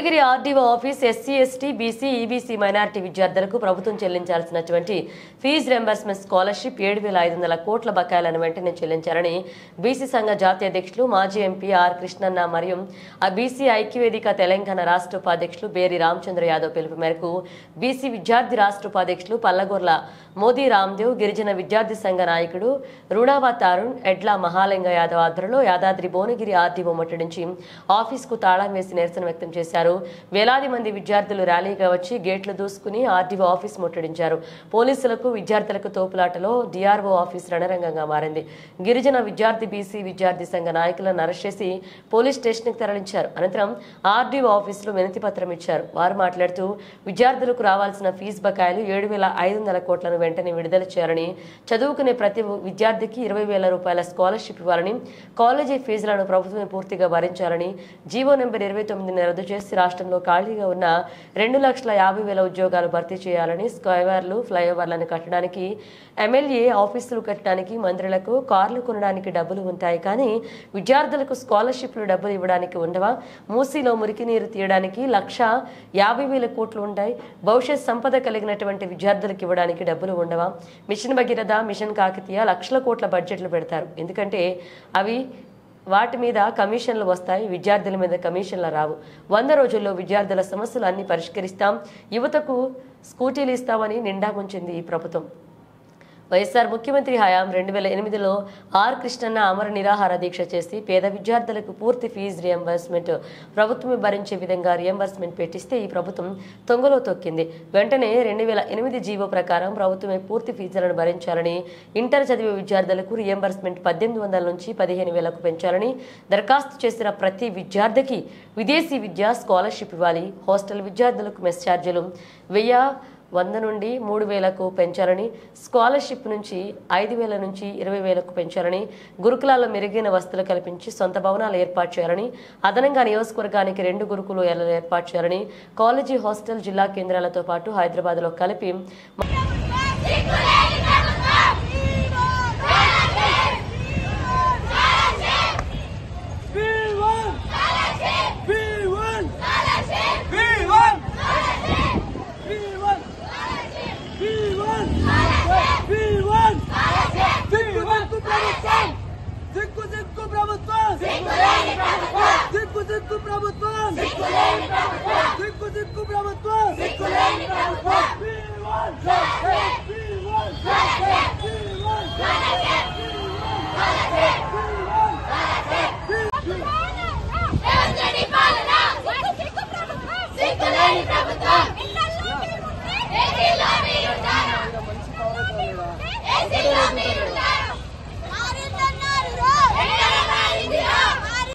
Bhuvanagiri RDO office SC ST BC EBC minority విద్యార్థులకు ప్రభుత్వం చెల్లించాల్సినటువంటి fee reimbursement scholarship 7,500 కోట్ల బకాయిలను వెంటనే చెల్లించాలని బీసీ సంఘ జాతీయ అధ్యక్షులు మాజీ ఎంపీ ఆర్ కృష్ణన్న మరియు బీసీ ఐక్యవేదిక తెలంగాణ రాష్ట్ర ఉపాధ్యక్షులు బేరి రామచంద్ర యాదవ్ పిలుపు మేరకు బీసీ విద్యార్థి రాష్ట్ర ఉపాధ్యక్షులు పల్లగొర్ల మోదీ రామ్దేవ్ గిరిజన విద్యార్థి సంఘ నాయకుడు రుణావత్ అరుణ్ ఎడ్ల మహాలింగ యాదవ్ ఆధ్వర్యంలో యాదాద్రి భువనగిరి ఆర్డీఓ ముట్టడించి ఆఫీసుకు తాళం వేసి నిరసన వ్యక్తం చేశారు. వేలాది మంది విద్యార్థులు ర్యాలీగా వచ్చి గేట్లు దూసుకుని ఆర్డీఓ ఆఫీస్ ముట్టడించారు. పోలీసులకు విద్యార్థులకు తోపులాటలో డిఆర్ఓ ఆఫీస్ రణరంగంగా మారింది. గిరిజన విద్యార్థి బీసీ విద్యార్థి సంఘ నాయకులను అరెస్ట్ చేసి పోలీస్ స్టేషన్కు తరలించారు. అనంతరం ఆర్డీఓ ఆఫీసులో వినతి పత్రం ఇచ్చారు. వారు మాట్లాడుతూ విద్యార్థులకు రావాల్సిన ఫీజు బకాయిలు 7,500 కోట్లను వెంటనే విడుదల చేయాలని, చదువుకునే ప్రతి విద్యార్థికి 20,000 రూపాయల స్కాలర్షిప్ ఇవ్వాలని, కాలేజీ ఫీజులను ప్రభుత్వం పూర్తిగా భరించాలని, జీవో నెంబర్ 29 రద్దు చేసి రాష్ట్రంలో ఖాళీగా ఉన్న 2,50,000 ఉద్యోగాలు భర్తీ చేయాలని, స్కైవర్లు ఫ్లైఓవర్లను కట్టడానికి, ఎమ్మెల్యే ఆఫీసులు కట్టడానికి, మంత్రులకు కార్లు కొనడానికి డబ్బులు ఉంటాయి కానీ విద్యార్థులకు స్కాలర్షిప్లు డబ్బులు ఇవ్వడానికి ఉండవా? మూసీలో మురికి నీరు తీయడానికి 1,50,000 కోట్లు ఉంటాయి. భవిష్యత్ సంపద కలిగినటువంటి విద్యార్థులకు ఇవ్వడానికి డబ్బులు ఉండవా? మిషన్ భగీరథ, మిషన్ కాకతీయ లక్షల కోట్ల బడ్జెట్లు పెడతారు. ఎందుకంటే వాటి మీద కమిషన్లు వస్తాయి, విద్యార్థుల మీద కమిషన్లు రావు. 100 రోజుల్లో విద్యార్థుల సమస్యలు అన్ని పరిష్కరిస్తాం, యువతకు స్కూటీలు ఇస్తామని నిండా ముంచింది ఈ ప్రభుత్వం. వైఎస్ఆర్ ముఖ్యమంత్రి హయాం 2008లో ఆర్ కృష్ణన్న అమర నిరాహార దీక్ష చేసి పేద విద్యార్థులకు పూర్తి ఫీజు రియంబర్స్మెంట్ ప్రభుత్వమే భరించే విధంగా రియంబర్స్మెంట్ పెట్టిస్తే ఈ ప్రభుత్వం తొంగలో తొక్కింది. వెంటనే 2008 జీవో ప్రకారం ప్రభుత్వమే పూర్తి ఫీజులను భరించాలని, ఇంటర్ చదివే విద్యార్థులకు రియంబర్స్మెంట్ 1,800 నుంచి 15,000కు పెంచాలని, దరఖాస్తు చేసిన ప్రతి విద్యార్థికి విదేశీ విద్యా స్కాలర్షిప్ ఇవ్వాలి, హాస్టల్ విద్యార్థులకు మెస్ ఛార్జీలు 1,100 నుండి 3,000కు పెంచాలని, స్కాలర్షిప్ నుంచి 5,000 నుంచి 20,000కు పెంచాలని, గురుకులాల్లో మెరుగైన వసతులు కల్పించి సొంత భవనాలు ఏర్పాటు చేయాలని, అదనంగా నియోజకవర్గానికి 2 గురుకులాలు ఏర్పాటు చేయాలని, కాలేజీ హాస్టల్ జిల్లా కేంద్రాలతో పాటు హైదరాబాద్లో కలిపి ప్రభుత్వం